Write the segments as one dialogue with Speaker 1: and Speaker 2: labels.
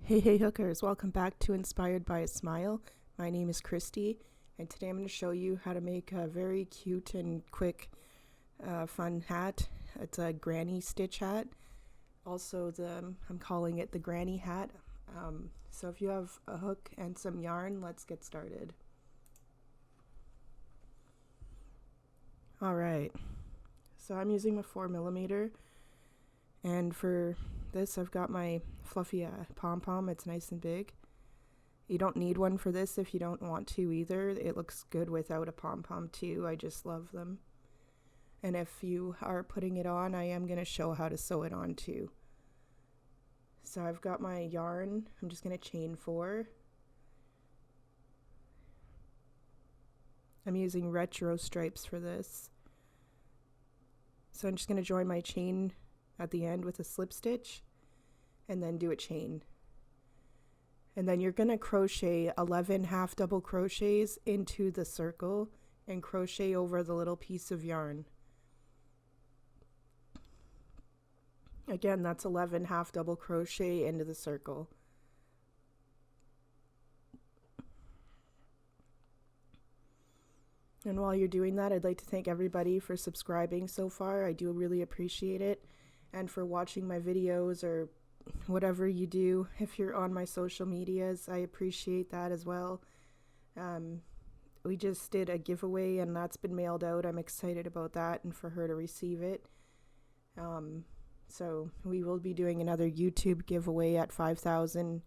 Speaker 1: Hey hookers, welcome back to Inspired by a Smile. My name is Christy, and today I'm going to show you how to make a very cute and quick fun hat. It's a granny stitch hat. Also, I'm calling it the granny hat. So if you have a hook and some yarn, let's get started. Alright, so I'm using a 4mm, and for this I've got my fluffy Pom Pom. It's nice and big. You don't need one for this if you don't want to either. It looks good without a Pom Pom too. I just love them. And if you are putting it on, I am going to show how to sew it on too. So I've got my yarn. I'm just going to chain 4. I'm using retro stripes for this. So I'm just going to join my chain at the end with a slip stitch and then do a chain. And then you're going to crochet 11 half double crochets into the circle and crochet over the little piece of yarn. Again, that's 11 half double crochet into the circle. And while you're doing that, I'd like to thank everybody for subscribing so far. I do really appreciate it. And for watching my videos or whatever you do. If you're on my social medias, I appreciate that as well. We just did a giveaway and that's been mailed out. I'm excited about that and for her to receive it. So we will be doing another YouTube giveaway at 5,000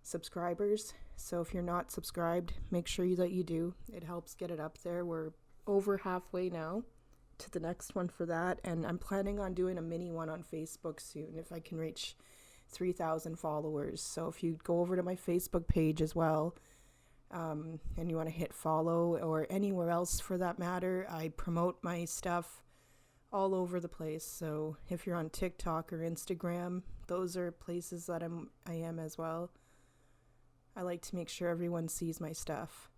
Speaker 1: subscribers. So if you're not subscribed, make sure that you do. It helps get it up there. We're over halfway now to the next one for that, and I'm planning on doing a mini one on Facebook soon if I can reach 3,000 followers. So if you go over to my Facebook page as well, and you want to hit follow, or anywhere else for that matter, I promote my stuff all over the place. So if you're on TikTok or Instagram, those are places that I am as well. I like to make sure everyone sees my stuff.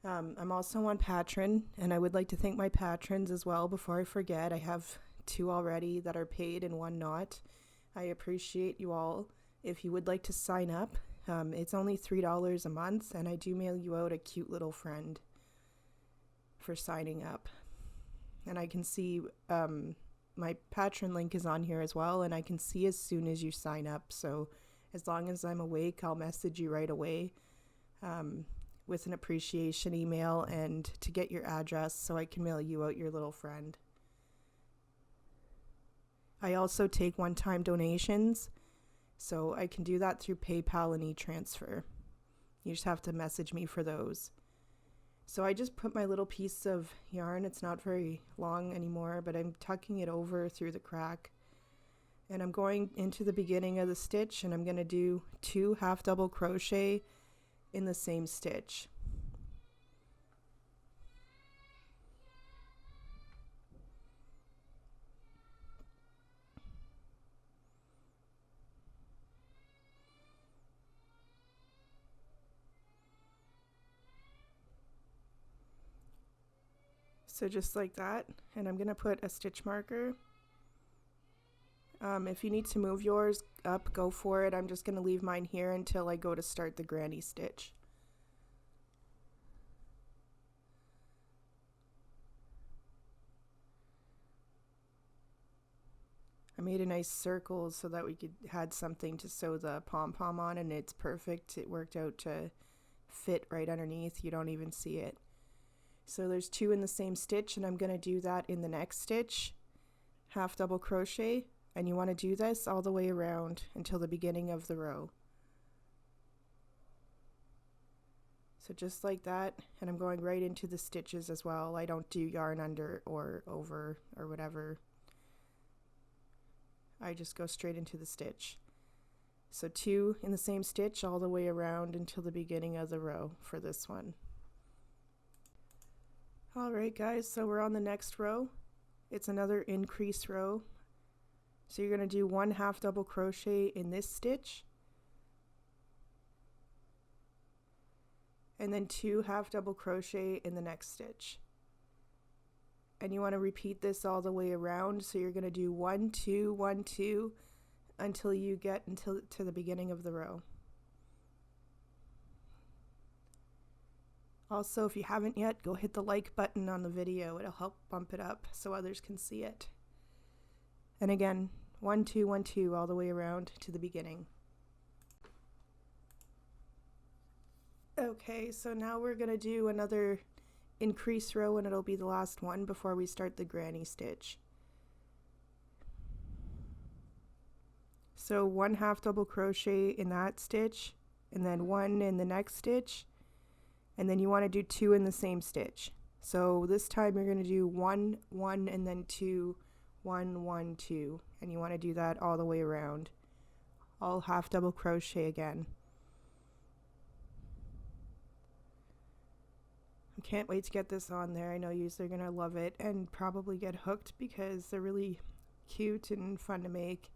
Speaker 1: I'm also on Patreon, and I would like to thank my patrons as well before I forget. I have 2 already that are paid and 1 not. I appreciate you all. If you would like to sign up, it's only $3 a month, and I do mail you out a cute little friend for signing up. And I can see my Patreon link is on here as well, and I can see as soon as you sign up. So as long as I'm awake, I'll message you right away with an appreciation email and to get your address so I can mail you out your little friend. I also take one-time donations, so I can do that through PayPal and e-transfer. You just have to message me for those. So I just put my little piece of yarn, it's not very long anymore, but I'm tucking it over through the crack. And I'm going into the beginning of the stitch, and I'm going to do 2 half double crochet in the same stitch. So just like that, and I'm going to put a stitch marker. If you need to move yours up, go for it. I'm just going to leave mine here until I go to start the granny stitch. I made a nice circle so that we had something to sew the pom-pom on, and it's perfect. It worked out to fit right underneath. You don't even see it. So there's 2 in the same stitch, and I'm going to do that in the next stitch. Half double crochet, and you want to do this all the way around until the beginning of the row. So just like that, and I'm going right into the stitches as well. I don't do yarn under or over or whatever. I just go straight into the stitch. So 2 in the same stitch all the way around until the beginning of the row for this one. Alright guys, so we're on the next row. It's another increase row. So you're going to do 1 half double crochet in this stitch, and then 2 half double crochet in the next stitch. And you want to repeat this all the way around. So you're going to do 1 2 1 2 until you get to the beginning of the row. Also, if you haven't yet, go hit the like button on the video. It'll help bump it up so others can see it. And again, 1 2 1 2 all the way around to the beginning. Okay, so now we're going to do another increase row, and it'll be the last one before we start the granny stitch. So 1 half double crochet in that stitch, and then 1 in the next stitch, and then you want to do 2 in the same stitch. So this time you're going to do 1 1 and then 2 1 1 2, and you want to do that all the way around, all half double crochet again. I can't wait to get this on there. I know you're going to love it and probably get hooked because they're really cute and fun to make.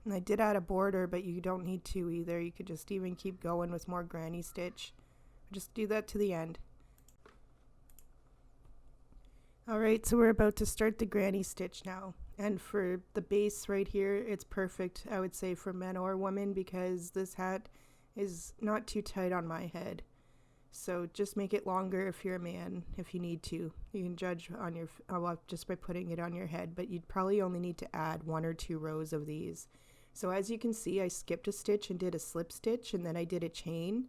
Speaker 1: And I did add a border, but you don't need to either. You could just even keep going with more granny stitch. Just do that to the end. Alright, so we're about to start the granny stitch now. And for the base right here, it's perfect, I would say, for men or women, because this hat is not too tight on my head. So just make it longer if you're a man, if you need to. You can judge on your just by putting it on your head, but you'd probably only need to add 1 or 2 rows of these. So as you can see, I skipped a stitch and did a slip stitch, and then I did a chain.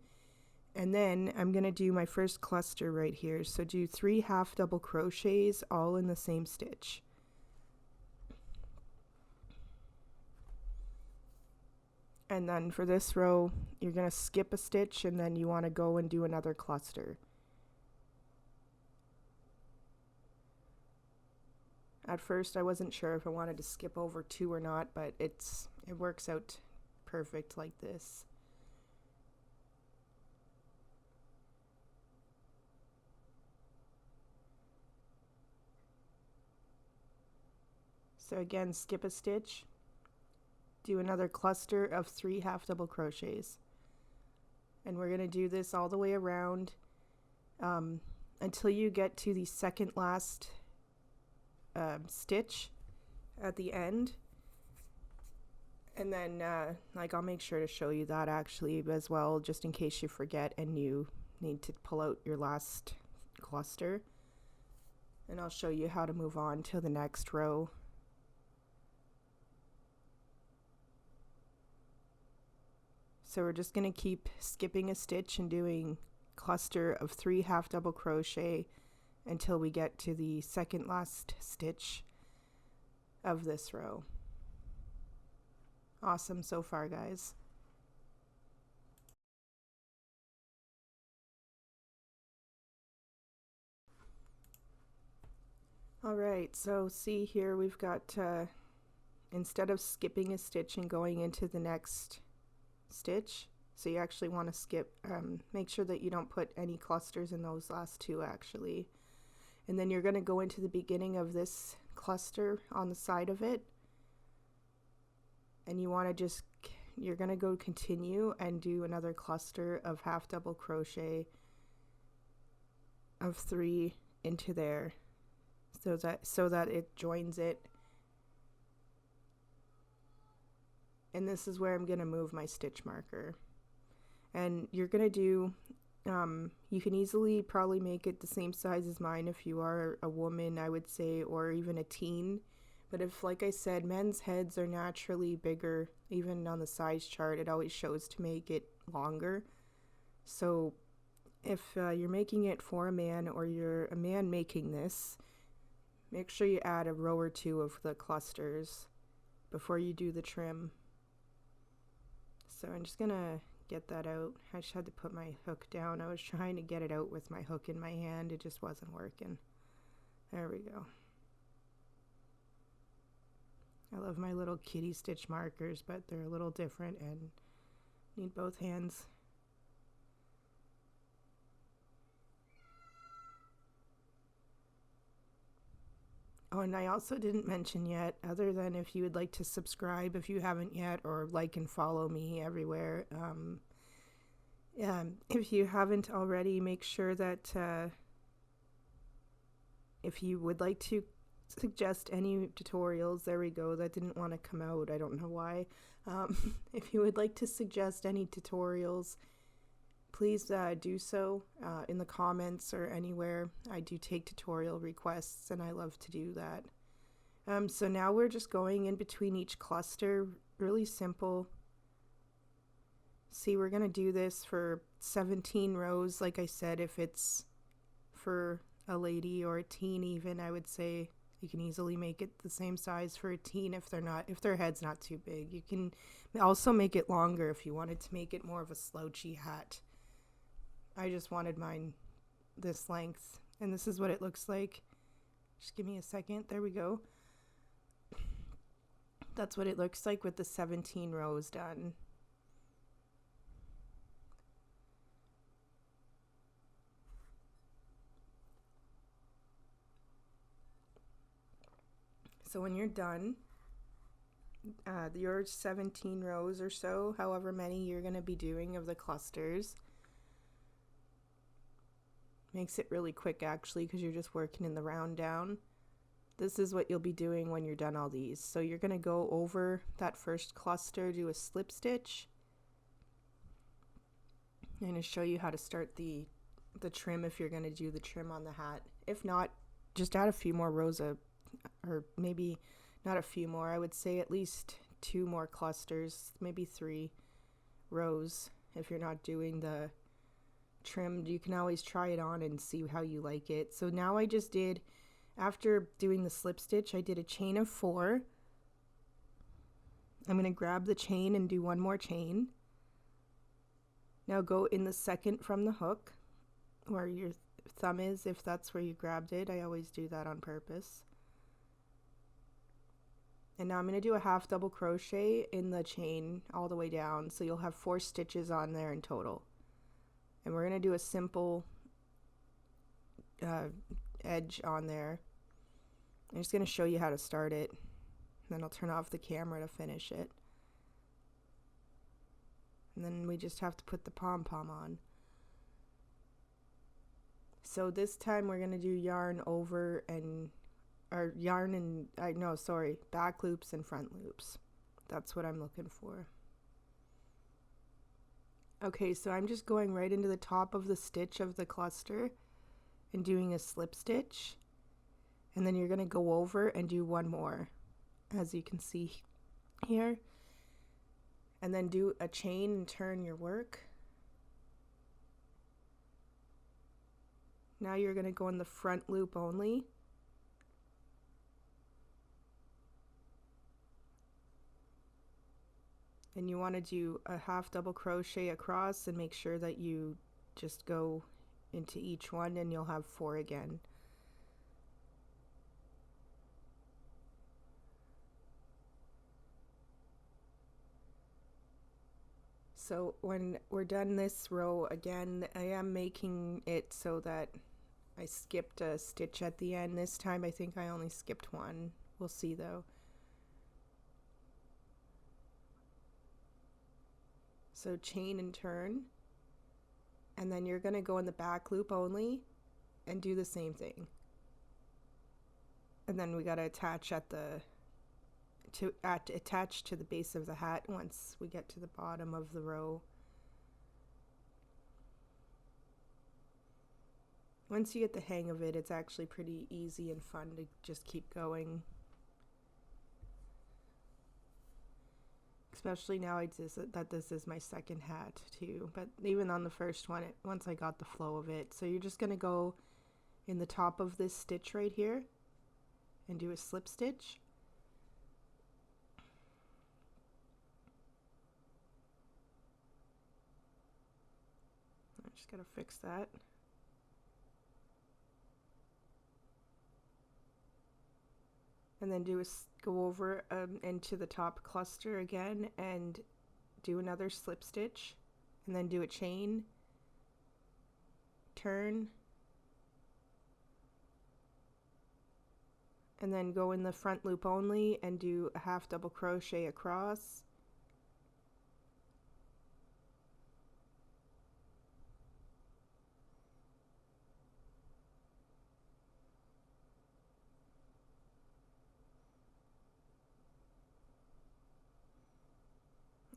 Speaker 1: And then I'm going to do my first cluster right here. So do 3 half double crochets all in the same stitch. And then for this row, you're going to skip a stitch, and then you want to go and do another cluster. At first I wasn't sure if I wanted to skip over 2 or not, but it works out perfect like this. So again, skip a stitch, do another cluster of 3 half double crochets, and we're going to do this all the way around until you get to the second last stitch at the end. And then like I'll make sure to show you that actually as well, just in case you forget and you need to pull out your last cluster, and I'll show you how to move on to the next row. So we're just going to keep skipping a stitch and doing cluster of 3 half double crochet until we get to the second last stitch of this row. Awesome so far, guys. Alright, so see here we've got, instead of skipping a stitch and going into the next stitch, so you actually want to skip, make sure that you don't put any clusters in those last 2 actually. And then you're going to go into the beginning of this cluster on the side of it, and you want to you're going to go continue and do another cluster of half double crochet of 3 into there, so that it joins it. And this is where I'm going to move my stitch marker. And you're going to do, you can easily probably make it the same size as mine if you are a woman, I would say, or even a teen. But if, like I said, men's heads are naturally bigger, even on the size chart, it always shows to make it longer. So if you're making it for a man, or you're a man making this, make sure you add a row or 2 of the clusters before you do the trim. So I'm just gonna get that out. I just had to put my hook down. I was trying to get it out with my hook in my hand. It just wasn't working. There we go. I love my little kitty stitch markers, but they're a little different and need both hands. Oh, and I also didn't mention yet, other than if you would like to subscribe if you haven't yet, or like and follow me everywhere. If you haven't already, make sure that if you would like to suggest any tutorials, there we go, that didn't want to come out, I don't know why. If you would like to suggest any tutorials, please do so in the comments or anywhere. I do take tutorial requests and I love to do that. So now we're just going in between each cluster, really simple. See, we're going to do this for 17 rows. Like I said, if it's for a lady or a teen even, I would say you can easily make it the same size for a teen if their head's not too big. You can also make it longer if you wanted to make it more of a slouchy hat. I just wanted mine this length, and this is what it looks like. Just give me a second. There we go. That's what it looks like with the 17 rows done. So when you're done, your 17 rows or so, however many you're going to be doing of the clusters, makes it really quick actually because you're just working in the round down. This is what you'll be doing when you're done all these. So you're going to go over that first cluster, do a slip stitch. I'm going to show you how to start the trim if you're going to do the trim on the hat. If not, just add a few more rows of, or maybe not a few more, I would say at least 2 more clusters, maybe 3 rows if you're not doing the trimmed. You can always try it on and see how you like it. So now I just did, after doing the slip stitch, I did a chain of 4. I'm going to grab the chain and do 1 more chain. Now go in the second from the hook where your thumb is, if that's where you grabbed it. I always do that on purpose. And now I'm going to do a half double crochet in the chain all the way down, so you'll have 4 stitches on there in total. And we're going to do a simple edge on there. I'm just going to show you how to start it, then I'll turn off the camera to finish it. And then we just have to put the pom pom on. So this time we're going to do yarn over and back loops and front loops. That's what I'm looking for. Okay, so I'm just going right into the top of the stitch of the cluster and doing a slip stitch, and then you're going to go over and do 1 more, as you can see here, and then do a chain and turn your work. Now you're going to go in the front loop only. And you want to do a half double crochet across and make sure that you just go into each one, and you'll have 4 again. So when we're done this row again, I am making it so that I skipped a stitch at the end. This time I think I only skipped 1. We'll see though. So chain and turn, and then you're going to go in the back loop only and do the same thing. And then we got to attach attach to the base of the hat once we get to the bottom of the row. Once you get the hang of it, it's actually pretty easy and fun to just keep going. Especially now that this is my second hat too, but even on the first one, once I got the flow of it. So you're just going to go in the top of this stitch right here and do a slip stitch. I just got to fix that. And then go over into the top cluster again and do another slip stitch, and then do a chain, turn, and then go in the front loop only and do a half double crochet across.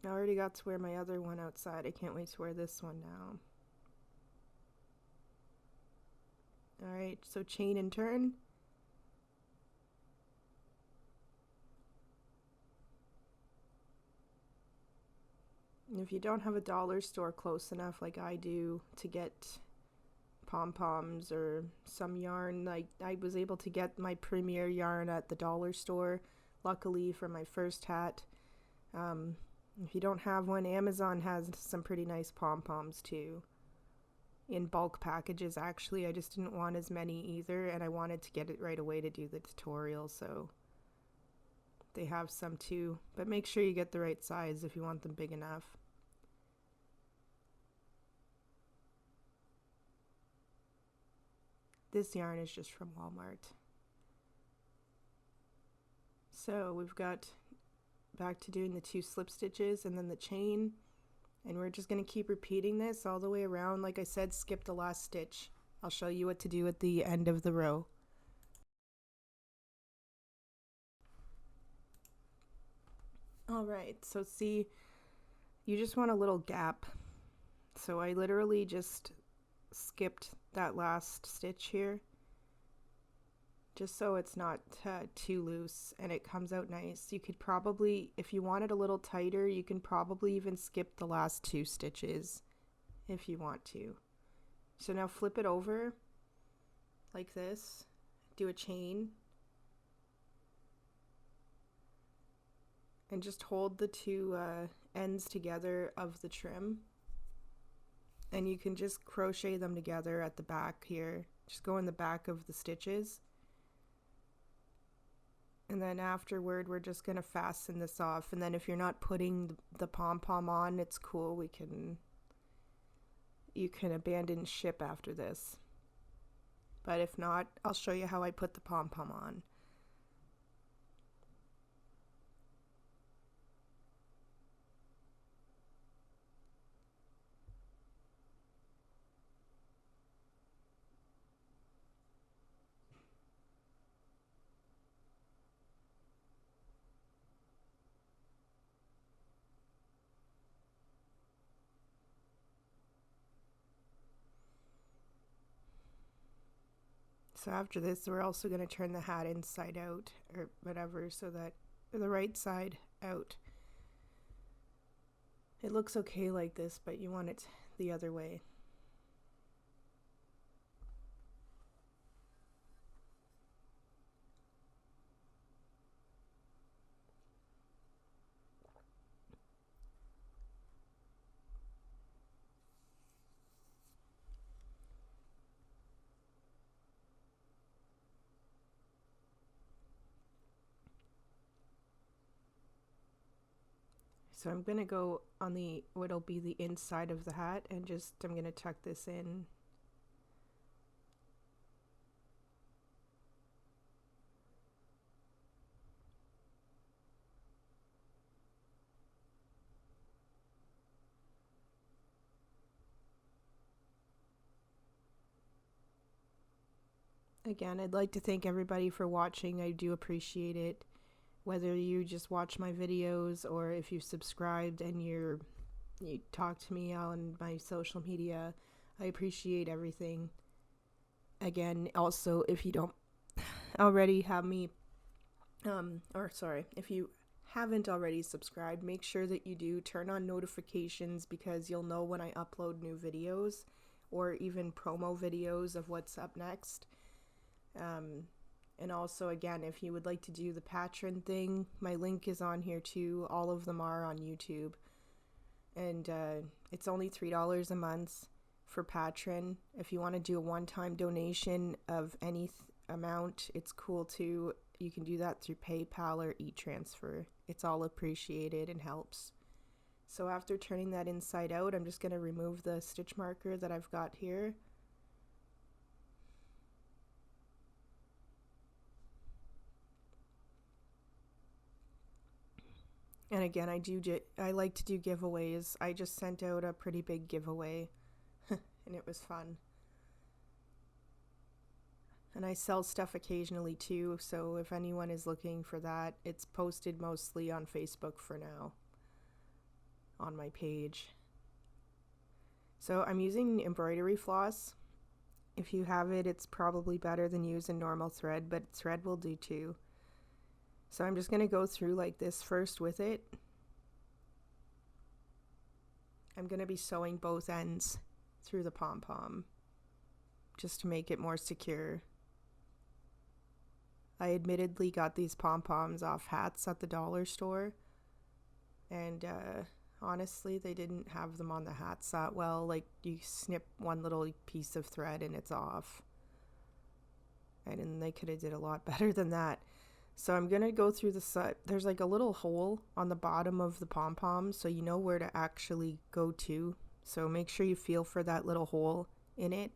Speaker 1: I already got to wear my other one outside. I can't wait to wear this one now. Alright, so chain and turn. If you don't have a dollar store close enough like I do to get Pom Poms or some yarn, like I was able to get my premier yarn at the dollar store, luckily for my first hat. If you don't have one, Amazon has some pretty nice Pom Poms too. In bulk packages, actually. I just didn't want as many either, and I wanted to get it right away to do the tutorial, so they have some too. But make sure you get the right size if you want them big enough. This yarn is just from Walmart. So we've got back to doing the 2 slip stitches and then the chain, and we're just going to keep repeating this all the way around. Like I said, skip the last stitch. I'll show you what to do at the end of the row. Alright, so see, you just want a little gap. So I literally just skipped that last stitch here, just so it's not too loose and it comes out nice. You could probably, if you want it a little tighter, you can probably even skip the last 2 stitches if you want to. So now flip it over like this, do a chain, and just hold the 2 ends together of the trim, and you can just crochet them together at the back here. Just go in the back of the stitches, and then afterward we're just going to fasten this off. And then if you're not putting the pom-pom on, it's cool, you can abandon ship after this. But if not, I'll show you how I put the pom-pom on. So after this, we're also going to turn the hat inside out, or whatever, so that the right side out. It looks okay like this, but you want it the other way. So I'm going to go on what'll be the inside of the hat, and I'm going to tuck this in. Again, I'd like to thank everybody for watching. I do appreciate it. Whether you just watch my videos or if you subscribed and you talk to me on my social media, I appreciate everything. Again, also, if you don't already have me, if you haven't already subscribed, make sure that you do turn on notifications, because you'll know when I upload new videos or even promo videos of what's up next. And also, again, if you would like to do the patron thing, my link is on here too. All of them are on YouTube. And it's only $3 a month for patron. If you want to do a one-time donation of any amount, it's cool too. You can do that through PayPal or e-transfer. It's all appreciated and helps. So after turning that inside out, I'm just going to remove the stitch marker that I've got here. And again, I like to do giveaways. I just sent out a pretty big giveaway and it was fun. And I sell stuff occasionally too, so if anyone is looking for that, it's posted mostly on Facebook for now. on my page. So I'm using embroidery floss. If you have it, it's probably better than using normal thread, but thread will do too. So I'm just going to go through like this first with it. I'm going to be sewing both ends through the pom-pom just to make it more secure. I admittedly got these pom-poms off hats at the dollar store, and honestly, they didn't have them on the hats that well. Like, you snip one little piece of thread and it's off. And they could have did a lot better than that. So I'm going to go through the side. There's like a little hole on the bottom of the pom-pom, so you know where to actually go to. So make sure you feel for that little hole in it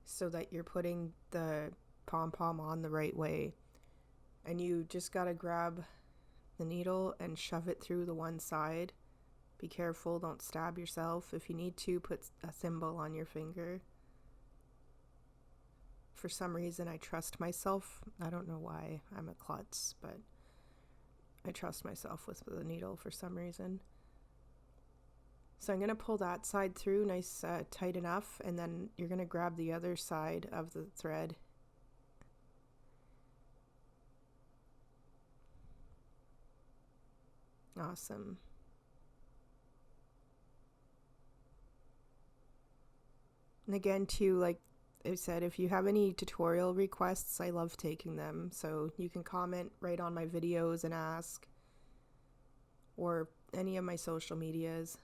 Speaker 1: so that you're putting the pom-pom on the right way. And you just got to grab the needle and shove it through the one side. Be careful, don't stab yourself. If you need to, put a thimble on your finger. For some reason, I trust myself. I don't know why. I'm a klutz, but I trust myself with the needle for some reason. So I'm going to pull that side through nice, tight enough, and then you're going to grab the other side of the thread. Awesome. And again, too, like I said, if you have any tutorial requests, I love taking them. So you can comment right on my videos and ask, or any of my social medias.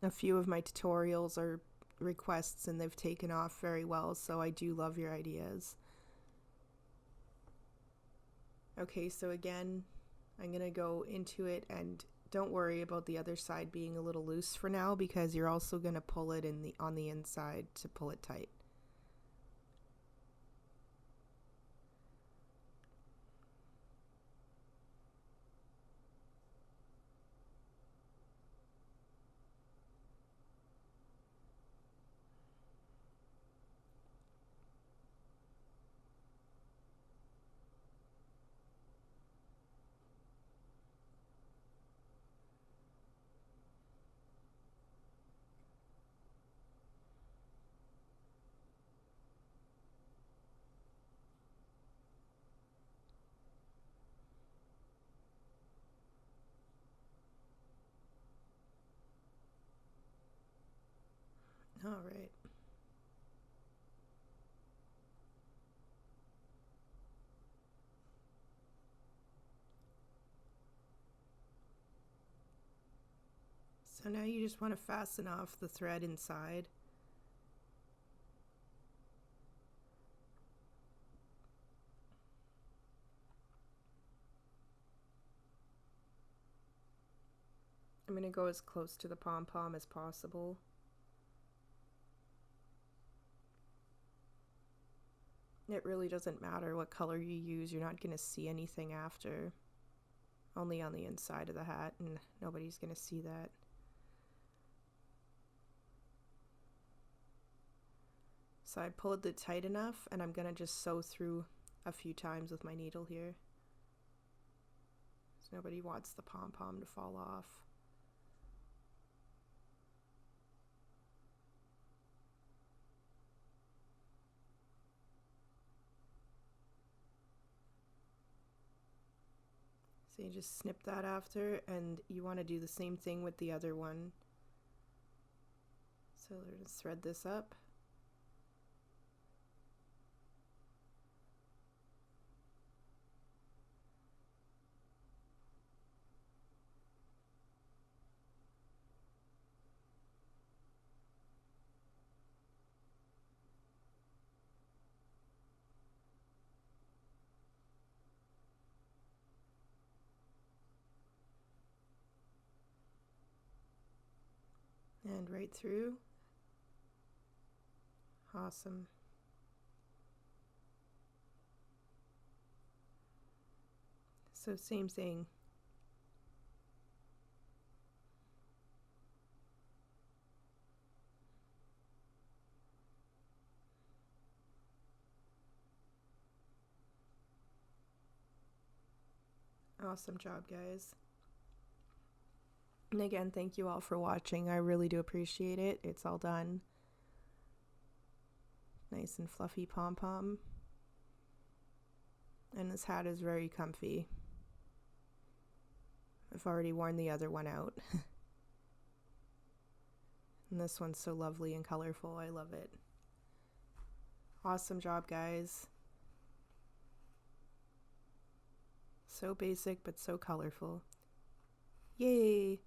Speaker 1: A few of my tutorials are requests and they've taken off very well, so I do love your ideas. Okay, so again, I'm going to go into it, and don't worry about the other side being a little loose for now, because you're also going to pull it on the inside to pull it tight. All right. So now you just want to fasten off the thread inside. I'm going to go as close to the pom-pom as possible. It really doesn't matter what color you use, you're not going to see anything after. Only on the inside of the hat, and nobody's going to see that. So I pulled it tight enough, and I'm going to just sew through a few times with my needle here. So nobody wants the pom-pom to fall off. So you just snip that after, and you want to do the same thing with the other one. So let's thread this up. And right through. Awesome. So same thing. Awesome job, guys. And again, thank you all for watching. I really do appreciate it. It's all done. Nice and fluffy pom-pom. And this hat is very comfy. I've already worn the other one out. And this one's so lovely and colorful. I love it. Awesome job, guys. So basic, but so colorful. Yay!